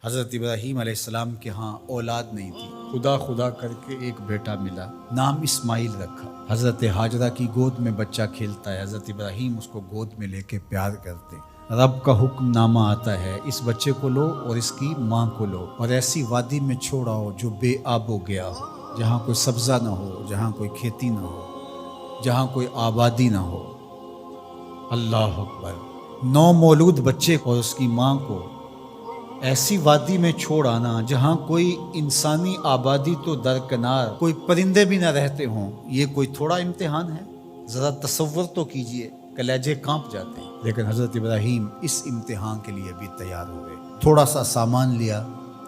حضرت ابراہیم علیہ السلام کے ہاں اولاد نہیں تھی، خدا خدا کر کے ایک بیٹا ملا، نام اسماعیل رکھا۔ حضرت ہاجرہ کی گود میں بچہ کھیلتا ہے، حضرت ابراہیم اس کو گود میں لے کے پیار کرتے۔ رب کا حکم نامہ آتا ہے، اس بچے کو لو اور اس کی ماں کو لو اور ایسی وادی میں چھوڑاؤ جو بے آب ہو گیا ہو، جہاں کوئی سبزہ نہ ہو، جہاں کوئی کھیتی نہ ہو، جہاں کوئی آبادی نہ ہو۔ اللہ اکبر! نو مولود بچے کو اور اس کی ماں کو ایسی وادی میں چھوڑ آنا جہاں کوئی انسانی آبادی تو درکنار، کوئی پرندے بھی نہ رہتے ہوں، یہ کوئی تھوڑا امتحان ہے؟ ذرا تصور تو کیجئے، کلیجے کانپ جاتے ہیں۔ لیکن حضرت ابراہیم اس امتحان کے لیے بھی تیار ہوئے۔ تھوڑا سا سامان لیا،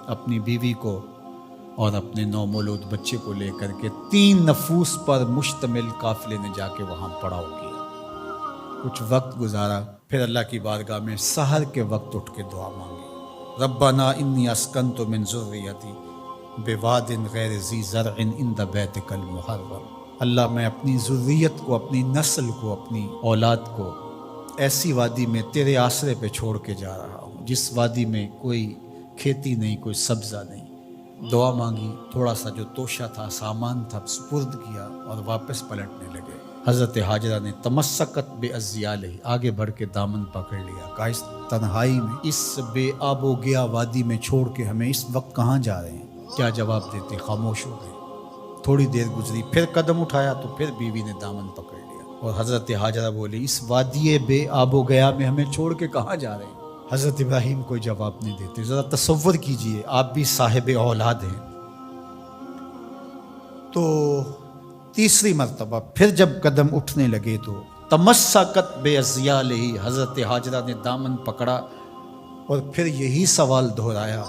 اپنی بیوی کو اور اپنے نو مولود بچے کو لے کر کے 3 نفوس پر مشتمل قافلے نے جا کے وہاں پڑاؤ کیا۔ کچھ وقت گزارا، پھر اللہ کی بارگاہ میں سحر کے وقت اٹھ کے دعا مانگی، ربنا انی اسکنت من ذریتی بواد غیر ذی زرع عند بیتک المحرم۔ اللہ، میں اپنی ذریت کو، اپنی نسل کو، اپنی اولاد کو ایسی وادی میں تیرے آسرے پہ چھوڑ کے جا رہا ہوں جس وادی میں کوئی کھیتی نہیں، کوئی سبزہ نہیں۔ دعا مانگی، تھوڑا سا جو توشہ تھا، سامان تھا، سپرد کیا اور واپس پلٹنے لگے۔ حضرت ہاجرہ نے تمسکت بعزیالہ، آگے بڑھ کے دامن پکڑ لیا، کہا اس تنہائی میں، اس بے آب و گیا وادی میں چھوڑ کے ہمیں اس وقت کہاں جا رہے ہیں؟ کیا جواب دیتے؟ خاموش ہو گئے۔ تھوڑی دیر گزری، پھر قدم اٹھایا تو پھر بیوی نے دامن پکڑ لیا اور حضرت ہاجرہ بولی، اس وادی بے آب و گیا میں ہمیں چھوڑ کے کہاں جا رہے ہیں؟ حضرت ابراہیم کوئی جواب نہیں دیتے۔ ذرا تصور کیجئے، آپ بھی صاحب اولاد ہیں۔ تو تیسری مرتبہ پھر جب قدم اٹھنے لگے تو تمسکت بعزیالہ، حضرت ہاجرہ نے دامن پکڑا اور پھر یہی سوال دہرایا،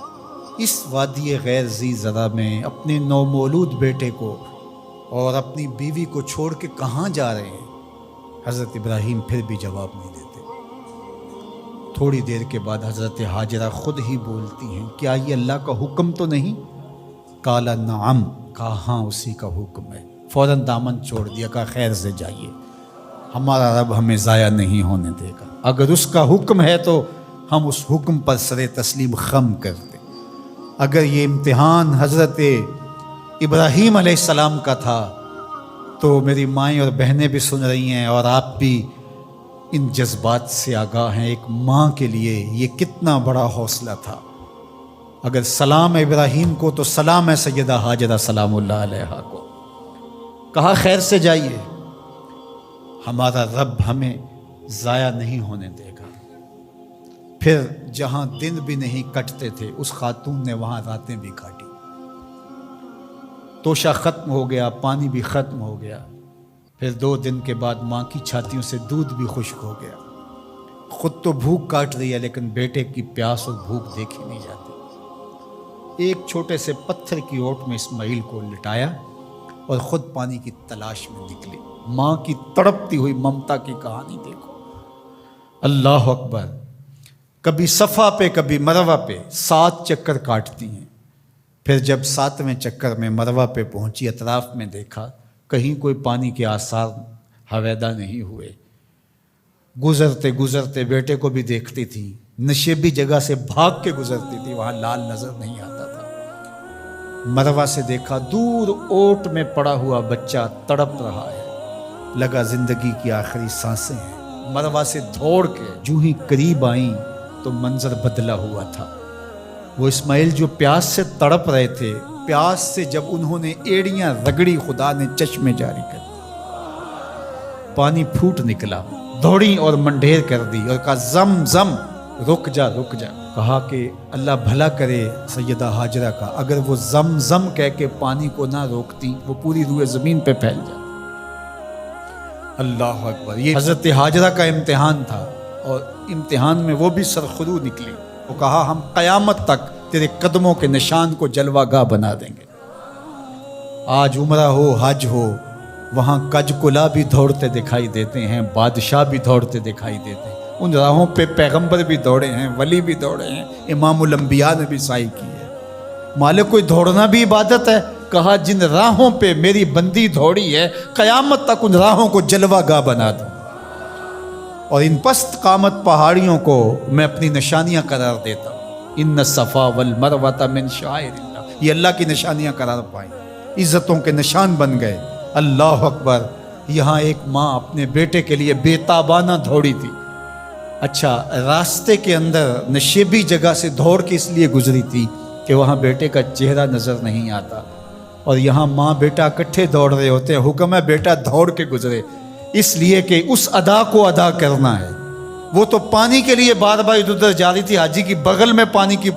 اس وادی غیر ذی زرع میں اپنے نو مولود بیٹے کو اور اپنی بیوی کو چھوڑ کے کہاں جا رہے ہیں؟ حضرت ابراہیم پھر بھی جواب نہیں دیتے۔ تھوڑی دیر کے بعد حضرت ہاجرہ خود ہی بولتی ہیں، کیا یہ اللہ کا حکم تو نہیں؟ قال نعم، کہا ہاں اسی کا حکم ہے۔ فوراً دامن چھوڑ دیا، کہا خیر سے جائیے، ہمارا رب ہمیں ضائع نہیں ہونے دے گا، اگر اس کا حکم ہے تو ہم اس حکم پر سر تسلیم خم کر دیں۔ اگر یہ امتحان حضرت ابراہیم علیہ السلام کا تھا تو میری مائیں اور بہنیں بھی سن رہی ہیں اور آپ بھی ان جذبات سے آگاہ ہیں۔ ایک ماں کے لیے یہ کتنا بڑا حوصلہ تھا۔ اگر سلام ابراہیم کو تو سلام ہے سیدہ ہاجرہ سلام اللہ علیہا کو۔ کہا خیر سے جائیے، ہمارا رب ہمیں ضائع نہیں ہونے دے گا۔ پھر جہاں دن بھی نہیں کٹتے تھے اس خاتون نے وہاں راتیں بھی کاٹی۔ توشہ ختم ہو گیا، پانی بھی ختم ہو گیا۔ پھر 2 دن کے بعد ماں کی چھاتیوں سے دودھ بھی خشک ہو گیا۔ خود تو بھوک کاٹ رہی ہے لیکن بیٹے کی پیاس اور بھوک دیکھی نہیں جاتی۔ ایک چھوٹے سے پتھر کی اوٹ میں اسماعیل کو لٹایا اور خود پانی کی تلاش میں نکلی۔ ماں کی تڑپتی ہوئی ممتا کی کہانی دیکھو۔ اللہ اکبر! کبھی صفا پہ کبھی مروہ پہ 7 چکر کاٹتی ہیں۔ پھر جب 7ویں چکر میں مروہ پہ پہنچی، اطراف میں دیکھا، کہیں کوئی پانی کے آثار ہویدا نہیں ہوئے۔ گزرتے گزرتے بیٹے کو بھی دیکھتی تھی، نشیبی جگہ سے بھاگ کے گزرتی تھی، وہاں لال نظر نہیں آتا تھا۔ مروہ سے دیکھا، دور اوٹ میں پڑا ہوا بچہ تڑپ رہا ہے، لگا زندگی کی آخری سانسیں ہیں۔ مروہ سے دوڑ کے جو ہی قریب آئیں تو منظر بدلا ہوا تھا۔ وہ اسماعیل جو پیاس سے تڑپ رہے تھے، پیاس سے جب انہوں نے ایڑیاں رگڑی، خدا نے چشمے جاری کر دی، پانی پھوٹ نکلا، دوڑی اور منڈھیر کر دی اور کہا زم زم، رک جا رک جا۔ کہا کہ اللہ بھلا کرے سیدہ ہاجرہ کا، اگر وہ زم زم کہہ کے پانی کو نہ روکتی وہ پوری روئے زمین پہ پھیل جاتی۔ اللہ اکبر! یہ حضرت ہاجرہ کا امتحان تھا اور امتحان میں وہ بھی سرخرو نکلی۔ وہ کہا ہم قیامت تک تیرے قدموں کے نشان کو جلوہ گاہ بنا دیں گے۔ آج عمرہ ہو، حج ہو، وہاں کج کلا بھی دوڑتے دکھائی دیتے ہیں، بادشاہ بھی دوڑتے دکھائی دیتے ہیں۔ ان راہوں پہ پیغمبر بھی دوڑے ہیں، ولی بھی دوڑے ہیں، امام الانبیاء نے بھی سعی کی ہے۔ مالک کوئی دوڑنا بھی عبادت ہے؟ کہا جن راہوں پہ میری بندی دوڑی ہے قیامت تک ان راہوں کو جلوہ گاہ بنا دوں، اور ان پست قامت پہاڑیوں کو میں اپنی نشانیاں قرار دیتا ہوں۔ ان الصفا والمروۃ من شعائر اللہ، یہ اللہ کی نشانیاں قرار پائیں، عزتوں کے نشان بن گئے۔ اللہ اکبر۔ یہاں ایک ماں اپنے بیٹے کے لیے بےتابانہ دوڑی تھی۔ اچھا، راستے کے اندر نشیبی جگہ سے دوڑ کے اس لیے گزری تھی کہ وہاں بیٹے کا چہرہ نظر نہیں آتا، اور یہاں ماں بیٹا اکٹھے دوڑ رہے ہوتے ہیں، حکم ہے بیٹا دوڑ کے گزرے، اس لیے کہ اس ادا کو ادا کرنا ہے۔ وہ تو پانی کے لیے بار بار ادھر ادھر جا رہی تھی، حاجی کی بغل میں پانی کی